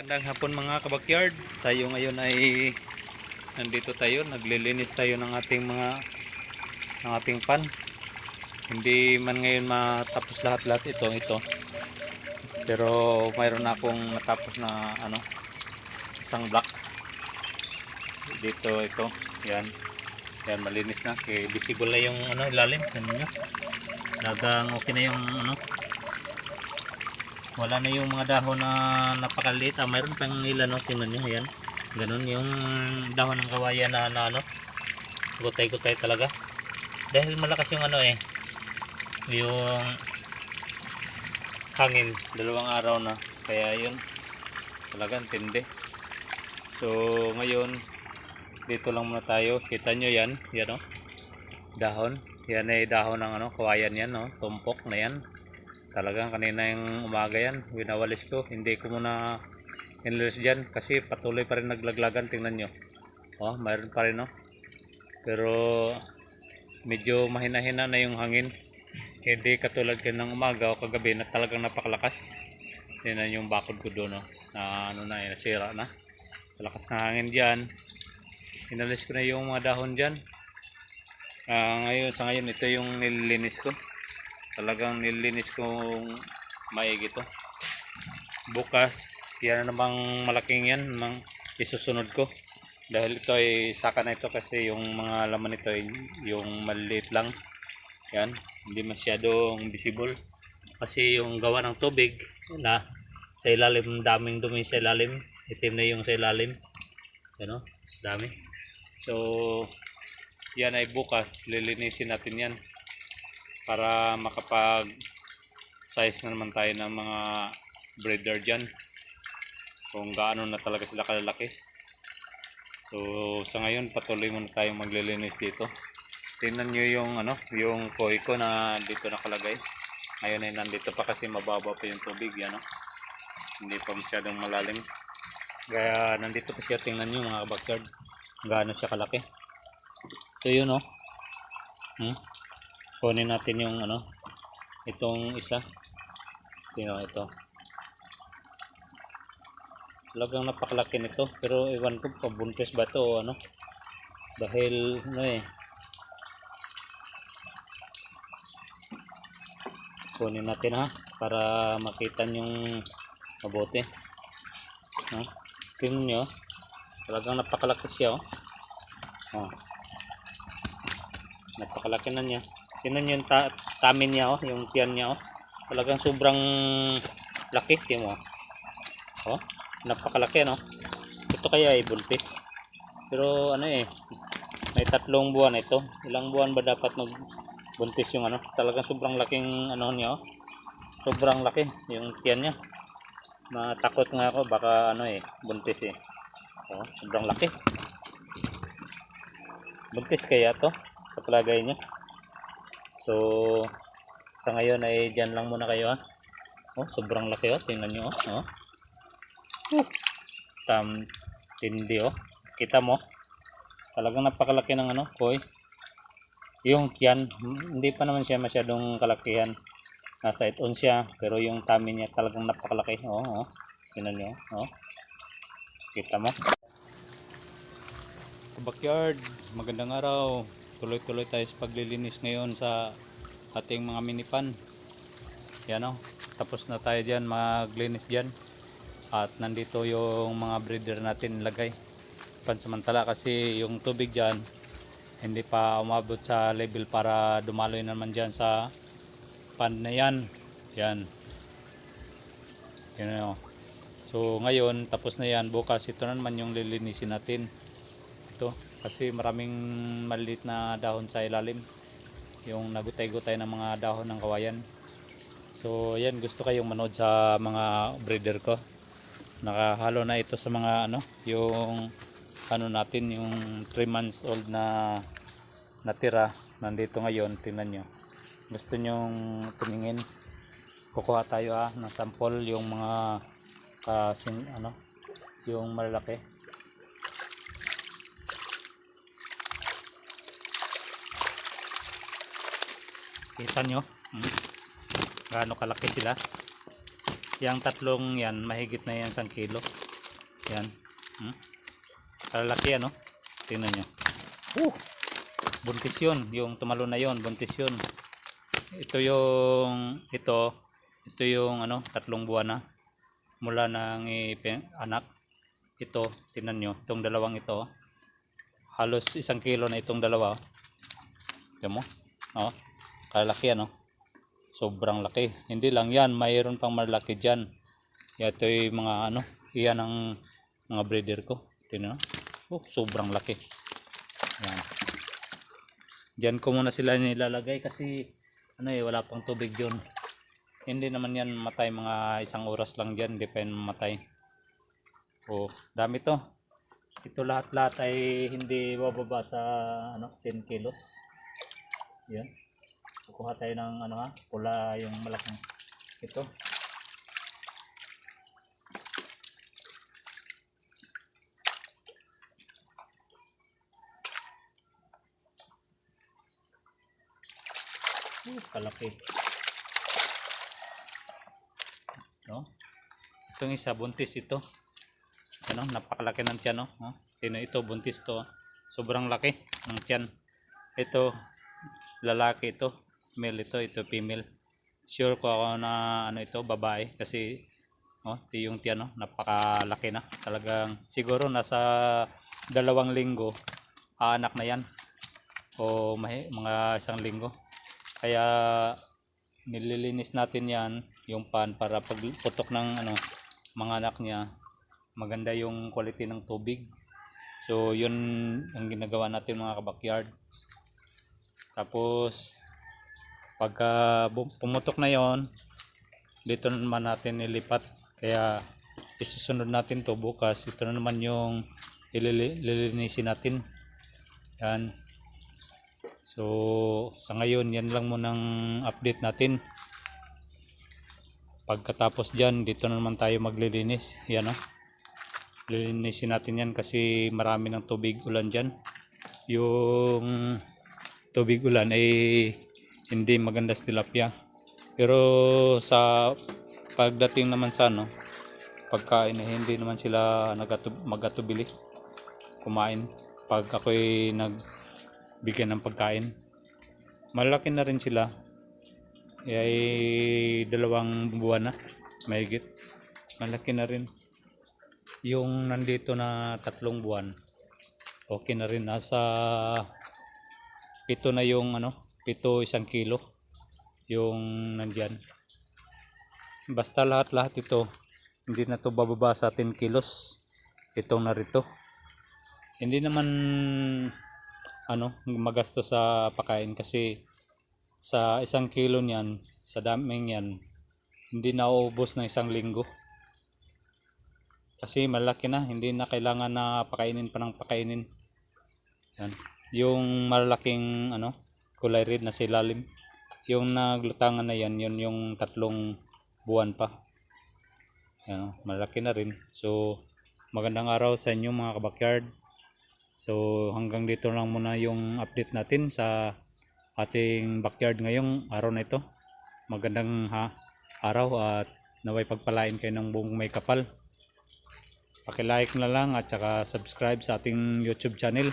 Magandang hapon mga kabakyard. Tayo ngayon ay nandito tayo, naglilinis tayo ng ating pan. Hindi man ngayon matapos lahat ito. Pero mayroon na akong natapos na isang block. Dito ito, yan. Yan malinis na. Kaya visible na yung ilalim, tingnan niyo. Lagang okay na yung wala na yung mga dahon na napakaliit. Mayroon pang ilan, tingnan nyo, ayan. Ganun yung dahon ng kawayan na gutay-gutay talaga. Dahil malakas yung yung hangin, 2 araw na. Kaya yun, talagang tindi. So, ngayon, dito lang muna tayo. Kita nyo yan, dahon. Yan ay dahon ng kawayan yan, tumpok na yan. Talagang kanina yung umaga yan, winawalis ko. Hindi ko muna inilis dyan kasi patuloy pa rin naglaglagan. Tingnan nyo, mayroon pa rin, pero medyo mahina-hina na yung hangin. Hindi katulad ng umaga o kagabi na talagang napakalakas. Tingnan yung bakod ko doon, na nasira na. Malakas na hangin dyan. Inalis ko na yung mga dahon dyan. Sa ngayon ito yung nililinis ko. Talagang nililinis kong maigi to. Bukas yan namang malaking yan isusunod ko, dahil ito ay saka na ito kasi yung mga laman nito ay yung maliit lang yan, hindi masyadong visible kasi yung gawa ng tubig na sa ilalim, daming dumi sa ilalim, itim na yung sa ilalim, dami. So yan ay bukas lilinisin natin yan para makapag size na naman tayo ng mga breeder dyan, kung gaano na talaga sila kalalaki. So sa ngayon patuloy muna tayong maglilinis dito. Tingnan nyo yung koi ko na dito nakalagay. Ngayon ay nandito pa kasi mababa pa yung tubig, hindi pa masyadong malalim. Kaya nandito pa siya. Tingnan nyo mga backyard, gaano siya kalaki. So yun, kunin natin yung itong isa. Ito. Talagang napakalaki nito, pero iwan ko pabuntis ba to o dahil kunin natin para makita yung mabuti. Tingnan nyo, talagang napakalaki siya. Napakalaki na niya. Tingnan nyo yung tamin niya, yung tiyan niya, talagang sobrang laki. Tingnan mo, napakalaki, ito kaya ay buntis, pero may 3 buwan ito. Ilang buwan ba dapat magbuntis yung talagang sobrang laking niya, sobrang laki yung tiyan niya. Matakot nga ako baka buntis sobrang laki. Buntis kaya to sa palagay niya. So sa ngayon ay dyan lang muna kayo, sobrang laki, tingnan nyo, tindi, kita mo, talagang napakalaki ng koi. Yung tiyan hindi pa naman siya masyadong kalakihan, nasa 8 ounce siya, pero yung tummy niya talagang napakalaki. Tingnan nyo, kita mo. Backyard, magandang araw. Tuloy-tuloy tayo sa paglilinis ngayon sa ating mga mini pan. Yan, tapos na tayo dyan maglinis dyan. At nandito yung mga breeder natin lagay pansamantala kasi yung tubig dyan hindi pa umabot sa level para dumaloy naman dyan sa pan na yan. Yan. So ngayon tapos na yan. Bukas ito naman yung lilinisin natin. Ito kasi maraming maliit na dahon sa ilalim, yung nagutay-gutay ng mga dahon ng kawayan. So yan, gusto kayong manood sa mga breeder ko, nakahalo na ito sa mga yung natin, yung 3 months old na natira nandito ngayon. Tingnan nyo, gusto nyong tumingin, kukuha tayo ng sample, yung mga yung malalaki. Kita nyo gaano kalaki sila. Yang tatlong yan mahigit na yan 1 kilo. Yan. Lalaki ano. Tingnan nyo. Buntis yun. Yung tumalo na yun. Buntis yun. Ito yung ano, 3 buwan na. Mula nang anak. Ito, tingnan nyo. Itong dalawang ito. Halos 1 kilo na itong dalawa. Tignan mo. Oh, kalaki ano. Sobrang laki. Hindi lang yan. Mayroon pang malaki dyan. Ito yung mga ano. Iyan ang mga breeder ko. Tingnan mo. Sobrang laki. Yan. Diyan ko muna sila nilalagay kasi ano wala pang tubig yun. Hindi naman yan matay, mga 1 oras lang dyan, hindi pa yan matay. Dami to. Ito lahat ay hindi bababa sa 10 kilos. Yan. Kukuha tayo ng pula, yung malaking ito. Kalaki. No? Itong isa buntis ito. Ano, napakalaki ng tiyan, no? Ito buntis to. Sobrang laki ng tiyan. Ito lalaki ito, male ito female. Sure ko ako na ito babae kasi ito yung tiyan, no? Napakalaki na. Talagang siguro nasa 2 linggo anak na yan. O mga 1 linggo. Kaya nililinis natin yan, yung pan, para pag putok ng mga anak niya, maganda yung quality ng tubig. So yun ang ginagawa natin mga kabakyard. Tapos pagka pumutok na yon, dito naman natin ilipat. Kaya isusunod natin to bukas. Ito na naman yung ililinisin natin. Yan. So sa ngayon yan lang munang update natin. Pagkatapos dyan, dito na naman tayo maglilinis. Yan lilinisin natin yan kasi marami ng tubig ulan dyan. Yung tubig ulan ay hindi maganda sa tilapia. Pero sa pagdating naman sa pagkain ay hindi naman sila magatubili kumain pag ako'y nagbigyan ng pagkain. Malaki na rin sila. Ay 2 buwan na mahigit. Malaki na rin. Yung nandito na 3 buwan, okay na rin. Nasa 7 na yung 7 1 kilo yung nandyan. Basta lahat ito hindi na to bababa sa 10 kilos. Itong narito hindi naman magasto sa pakain kasi sa 1 kilo niyan, sa daming yan, hindi na uubos ng 1 linggo. Kasi malaki na, hindi na kailangan na pakainin pa ng pakainin. Yan. Yung malaking kulay red na sa ilalim, yung naglutangan na yan, yun yung 3 buwan pa. Yan, malaki na rin. So magandang araw sa inyo mga kabakyard. So hanggang dito lang muna yung update natin sa ating backyard ngayong araw na ito. Magandang araw at naway pagpalain kayo ng buong may kapal. Paki-like na lang at saka subscribe sa ating YouTube channel.